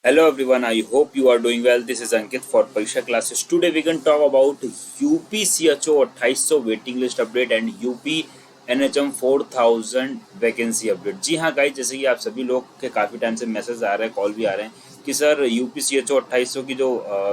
Hello everyone, I hope you are doing well. This is Ankit for Pariksha classes. Today we can talk about UPCHO 2800 waiting list update and UP NHM 4000 vacancy update. जी हाँ guys, जैसे कि आप सभी लोग के काफ़ी time से मैसेज आ रहे हैं, कॉल भी आ रहे हैं कि सर UPCHO 2800 की जो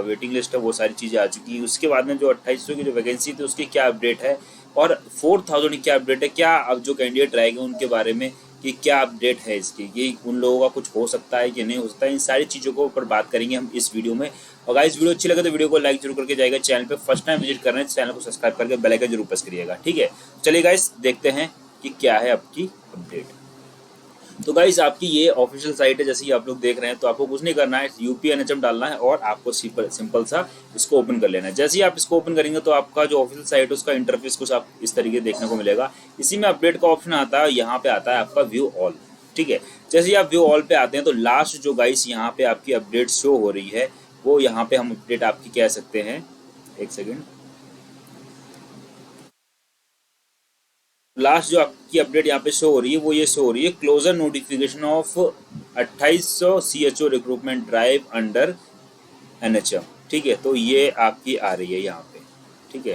वेटिंग लिस्ट है वो सारी चीज़ें आ चुकी है। उसके बाद में जो 2800 की जो वैकेंसी थी उसकी क्या अपडेट है और 4000 की क्या अपडेट है, क्या अब जो कैंडिडेट रहेंगे उनके बारे में कि क्या अपडेट है इसकी, ये उन लोगों का कुछ हो सकता है कि नहीं हो सकता है, इन सारी चीज़ों को ऊपर बात करेंगे हम इस वीडियो में। और गाइस वीडियो अच्छी लगे तो वीडियो को लाइक जरूर करके जाएगा। चैनल पे फर्स्ट टाइम विजिट कर रहे हैं चैनल को सब्सक्राइब करके बेल आइकन जरूर प्रेस करिएगा, ठीक है। चलिए गाइस देखते हैं कि क्या है आपकी अपडेट। तो गाइस आपकी ये ऑफिशियल साइट है, जैसे कि आप लोग देख रहे हैं। तो आपको कुछ नहीं करना है, यूपी एनएचएम डालना है और आपको सिंपल सा इसको ओपन कर लेना है। जैसे ही आप इसको ओपन करेंगे तो आपका जो ऑफिशियल साइट है उसका इंटरफेस कुछ आप इस तरीके देखने को मिलेगा। इसी में अपडेट का ऑप्शन आता है, यहाँ पे आता है आपका व्यू ऑल, ठीक है। जैसे ही आप व्यू ऑल पे आते हैं तो लास्ट जो गाइस यहाँ पे आपकी अपडेट शो हो रही है वो यहाँ पे हम अपडेट आपकी कह सकते हैं। एक सेकेंड, लास्ट जो आपकी अपडेट यहाँ पे शो हो रही है वो ये शो हो रही है, closure notification of 2800 CHO recruitment drive under NHM, ठीक है। तो ये आपकी आ रही है यहाँ पे, ठीक है।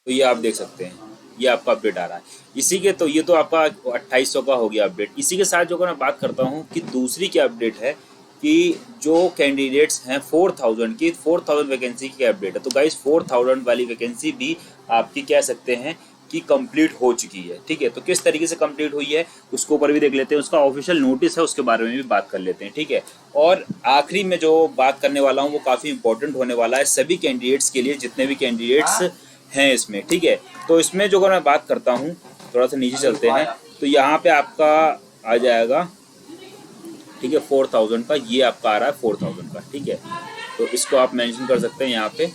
तो ये आप देख सकते हैं, ये आपका अपडेट आ रहा है इसी के। तो ये तो आपका 2800 का हो गया अपडेट। इसी के साथ जो अगर मैं बात करता हूँ कि दूसरी क्या अपडेट है कि जो कैंडिडेट्स हैं 4000 की, 4000 वैकेंसी की अपडेट है। तो गाइस 4000 वाली वैकेंसी भी आपकी कह सकते हैं कि कंप्लीट हो चुकी है, ठीक है। तो किस तरीके से कंप्लीट हुई है उसको ऊपर भी देख लेते हैं, उसका ऑफिशियल नोटिस है उसके बारे में भी बात कर लेते हैं, ठीक है। और आखिरी में जो बात करने वाला हूँ वो काफ़ी इंपॉर्टेंट होने वाला है सभी कैंडिडेट्स के लिए, जितने भी कैंडिडेट्स हैं इसमें, ठीक है। तो इसमें जो अगर मैं बात करता हूँ, थोड़ा सा नीचे चलते हैं तो यहाँ पे आपका आ जाएगा, ठीक है, 4000 का ये आपका आ रहा है 4000 का, ठीक है। तो इसको आप मेंशन कर सकते हैं यहाँ पे।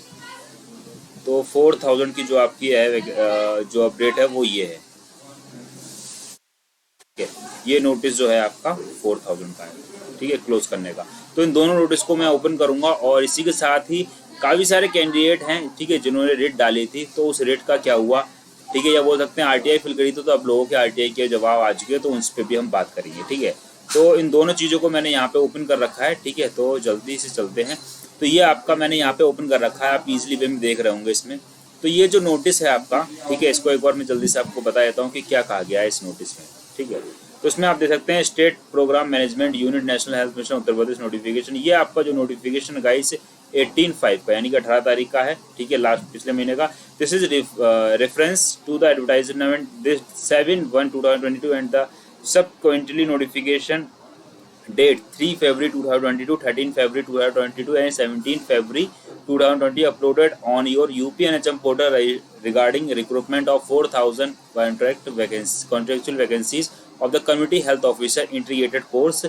तो 4000 की जो आपकी है जो अपडेट है वो ये है, ठीक है। ये नोटिस जो है आपका 4000 का है, ठीक है, क्लोज करने का। तो इन दोनों नोटिस को मैं ओपन करूंगा और इसी के साथ ही काफ़ी सारे कैंडिडेट हैं, ठीक है, जिन्होंने रेट डाली थी। तो उस रेट का क्या हुआ, ठीक है, या बोल सकते हैं आरटीआई फिल करी तो अब लोगों के आरटीआई के जवाब आ चुके हैं, तो उस पर भी हम बात करेंगे, ठीक है। तो इन दोनों चीज़ों को मैंने यहाँ पे ओपन कर रखा है, ठीक है। तो जल्दी से चलते हैं। तो ये आपका मैंने यहाँ पे ओपन कर रखा है, आप इजीली वे में देख रहे होंगे इसमें। तो ये जो नोटिस है आपका, ठीक है, इसको एक बार मैं जल्दी से आपको बता देता हूँ कि क्या कहा गया है इस नोटिस में, ठीक है। तो इसमें आप देख सकते हैं state programme management unit national health mission Uttar Pradesh notification. ये आपका जो नोटिफिकेशन गाइस 18/5 का यानी कि 18 तारीख का है, ठीक है, लास्ट पिछले महीने का। This is reference to the advertisement this 7/1/2022 and the subsequently notification date 3 February 2022, 13 February 2022 and 17 February 2020 uploaded on your UPNHM portal regarding recruitment of 4000 contractual vacancies of the community health officer integrated course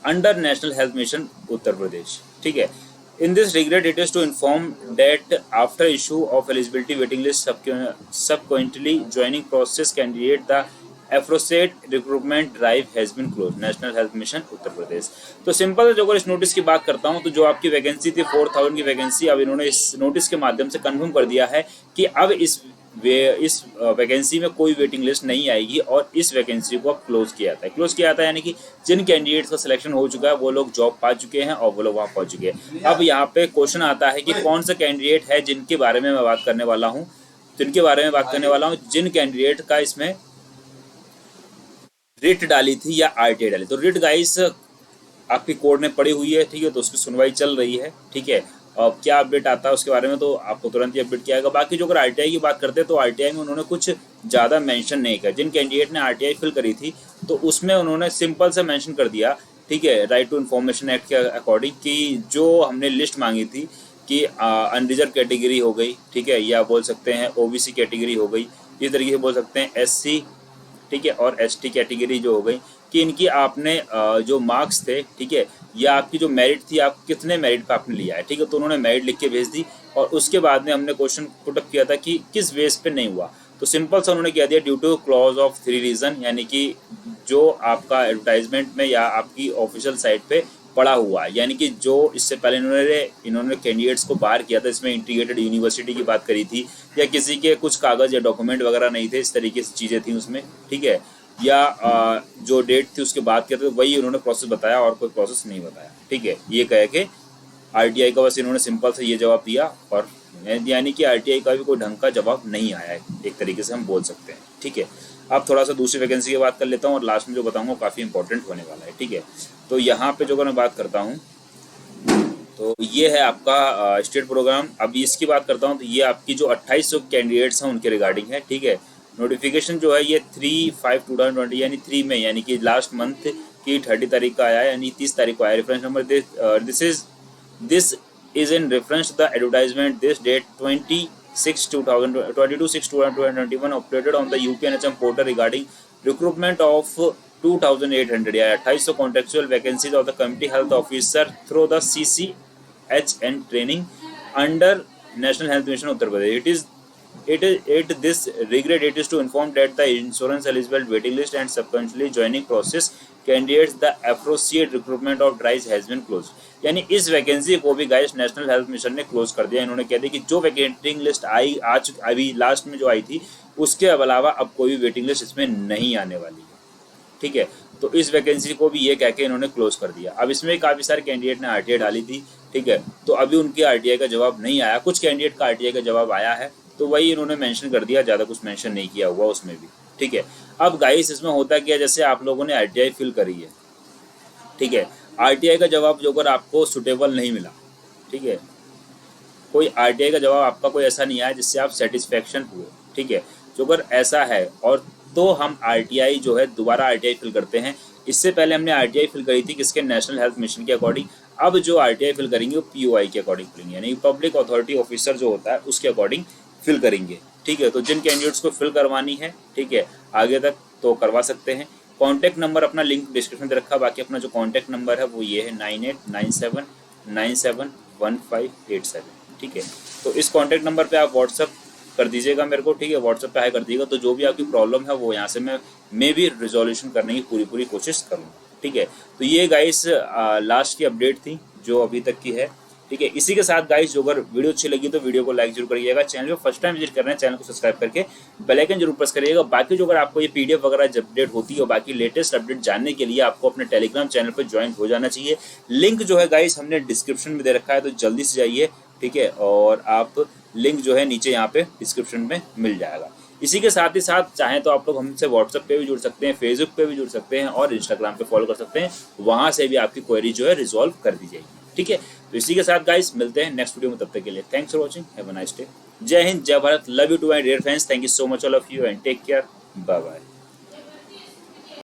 under National Health Mission Uttar Pradesh, ठीक है। In this regard, it is to inform that after issue of eligibility waiting list subsequently joining process candidate the aforesaid recruitment drive has been close, national health mission Uttar Pradesh. तो simple जो अगर इस notice की बात करता हूं तो जो आपकी वैकेंसी थी 4000 की वैकेंसी, अब इन्होंने इस नोटिस के माध्यम से कंफर्म कर दिया है कि अब इस वैकेंसी में कोई वेटिंग लिस्ट नहीं आएगी और इस वैकेंसी को अब क्लोज किया जाता है। क्लोज किया जाता है यानी कि जिन कैंडिडेट्स का सिलेक्शन हो चुका है वो लोग जॉब पा चुके हैं और वो लोग वहाँ पहुँच चुके हैं। अब यहाँ पे क्वेश्चन आता है कि कौन सा कैंडिडेट है जिनके बारे में मैं बात करने वाला हूँ, जिन कैंडिडेट का इसमें रिट डाली थी या आरटीआई डाली। तो रिट गाइस आपकी कोर्ट में पड़ी हुई है, ठीक है, तो उसकी सुनवाई चल रही है, ठीक है। और क्या अपडेट आता है उसके बारे में तो आपको तुरंत ही अपडेट किया जाएगा। बाकी जो अगर आरटीआई की बात करते हैं तो आरटीआई में उन्होंने कुछ ज़्यादा मेंशन नहीं किया। जिन कैंडिडेट ने आरटीआई फिल करी थी तो उसमें उन्होंने सिंपल सा मेंशन कर दिया, ठीक है, राइट टू इन्फॉर्मेशन एक्ट के अकॉर्डिंग, कि जो हमने लिस्ट मांगी थी कि अनरिजर्व कैटेगरी हो गई, ठीक है, या बोल सकते हैं ओबीसी कैटेगरी हो गई, इस तरीके से बोल सकते हैं एससी, ठीक है, और एसटी कैटेगरी जो हो गई, कि इनकी आपने जो मार्क्स थे, ठीक है, या आपकी जो मेरिट थी, आप कितने मेरिट पे आपने लिया है, ठीक है। तो उन्होंने मेरिट लिख के भेज दी और उसके बाद में हमने क्वेश्चन पुटअप किया था कि किस बेस पे नहीं हुआ। तो सिंपल सा उन्होंने कह दिया due two clause of 3 reason, यानी कि जो आपका एडवर्टाइजमेंट में या आपकी ऑफिशियल साइट पे पड़ा हुआ है, यानी कि जो इससे पहले इन्होंने कैंडिडेट्स को बाहर किया था, इसमें इंटीग्रेटेड यूनिवर्सिटी की बात करी थी या किसी के कुछ कागज़ या डॉक्यूमेंट वगैरह नहीं थे, इस तरीके से चीज़ें थी उसमें, ठीक है। या जो डेट थी उसके बाद क्या था वही उन्होंने प्रोसेस बताया और कोई प्रोसेस नहीं बताया। ठीक है, ये कह के आरटीआई का बस इन्होंने सिंपल से ये जवाब दिया, और यानी कि आरटीआई का भी कोई ढंग का जवाब नहीं आया है, एक तरीके से हम बोल सकते हैं। ठीक है, अब थोड़ा सा दूसरी वैकेंसी की बात कर लेता हूँ और लास्ट में जो बताऊंगा काफ़ी इंपॉर्टेंट होने वाला है। ठीक है, तो यहाँ पे जो अगर मैं बात करता हूँ तो ये है आपका स्टेट प्रोग्राम। अब इसकी बात करता हूँ तो ये आपकी जो 2800 कैंडिडेट्स हैं उनके रिगार्डिंग है। ठीक है, नोटिफिकेशन जो है ये 3/5/2020 यानी 3 में, यानी कि लास्ट मंथ की 30 तारीख का आया है, यानी 30 तारीख को आया। Reference number this is in reference the advertisement this date 22/6/2021 uploaded on the UPNHM portal regarding recruitment of 2800 या 2800 contractual vacancies of the community health officer through the CCHN training under national health mission Uttar Pradesh. It this regret it is to inform that the insurance eligible waiting list and subsequently joining process candidates the appropriate recruitment of drives has been closed। यानी इस vacancy को भी guys national health mission ने close कर दिया। इन्होंने कह दिया कि जो वेटिंग लिस्ट आई आज अभी लास्ट में जो आई थी उसके अलावा अब कोई भी वेटिंग लिस्ट इसमें नहीं आने वाली है। ठीक है, तो इस वैकेंसी को भी ये कह के इन्होंने क्लोज कर दिया। अब इसमें काफ़ी सारे कैंडिडेट ने आरटीआई डाली थी। ठीक है, तो अभी उनकी आरटीआई का जवाब नहीं आया, कुछ कैंडिडेट का आरटीआई का जवाब आया है, तो वही इन्होंने मेंशन कर दिया, ज़्यादा कुछ मेंशन नहीं किया हुआ उसमें भी। ठीक है, अब गाइस इसमें होता क्या, जैसे आप लोगों ने आरटीआई फिल करी है। ठीक है, आरटीआई का जवाब जो अगर आपको सुटेबल नहीं मिला, ठीक है, कोई आरटीआई का जवाब आपका कोई ऐसा नहीं आया जिससे आप सेटिस्फेक्शन हुए। ठीक है, जो अगर ऐसा है और तो हम आरटीआई जो है दोबारा आरटीआई फिल करते हैं। इससे पहले हमने आरटीआई फिल करी थी किसके, नेशनल हेल्थ मिशन के अकॉर्डिंग। अब जो आरटीआई फिल करेंगे वो पीओआई के अकॉर्डिंग फिल, यानी पब्लिक अथॉरिटी ऑफिसर जो होता है उसके अकॉर्डिंग फिल करेंगे। ठीक है, तो जिन कैंडिडेट्स को फिल करवानी है, ठीक है, आगे तक तो करवा सकते हैं। कॉन्टैक्ट नंबर अपना लिंक डिस्क्रिप्शन में रखा, बाकी अपना जो कॉन्टैक्ट नंबर है वो ये है 9897971587। ठीक है, तो इस कॉन्टैक्ट नंबर पे आप व्हाट्सअप कर दीजिएगा मेरे को। ठीक है, व्हाट्सएप पे हाई कर दीजिएगा, तो जो भी आपकी प्रॉब्लम है वो यहाँ से मैं भी रिजोल्यूशन करने की पूरी कोशिश करूँगा। ठीक है, तो ये गाइस लास्ट की अपडेट थी जो अभी तक की है। ठीक है, इसी के साथ गाइस जो अगर वीडियो अच्छी लगी तो वीडियो को लाइक जरूर करिएगा। चैनल पे फर्स्ट टाइम विजिट कर रहे हैं, चैनल को सब्सक्राइब करके बेल आइकन जरूर प्रेस करिएगा। बाकी जो अगर आपको ये पीडीएफ वगैरह जब अपडेट होती है और बाकी लेटेस्ट अपडेट जानने के लिए आपको अपने टेलीग्राम चैनल पर ज्वाइन हो जाना चाहिए। लिंक जो है गाइस हमने डिस्क्रिप्शन में दे रखा है, तो जल्दी से जाइए। ठीक है, और आप लिंक जो है नीचे यहाँ पे डिस्क्रिप्शन में मिल जाएगा। इसी के साथ ही साथ चाहें तो आप लोग हमसे व्हाट्सएप पे भी जुड़ सकते हैं, फेसबुक पे भी जुड़ सकते हैं और इंस्टाग्राम पे फॉलो कर सकते हैं। वहां से भी आपकी क्वेरी जो है रिजॉल्व कर दी जाएगी। ठीक है, तो इसी के साथ गाइस मिलते हैं नेक्स्ट वीडियो में, तब तक के लिए thanks for watching, have a nice day. जय हिंद, जय Bharat, love you to my dear friends, thank you so much all of you and take care, bye bye.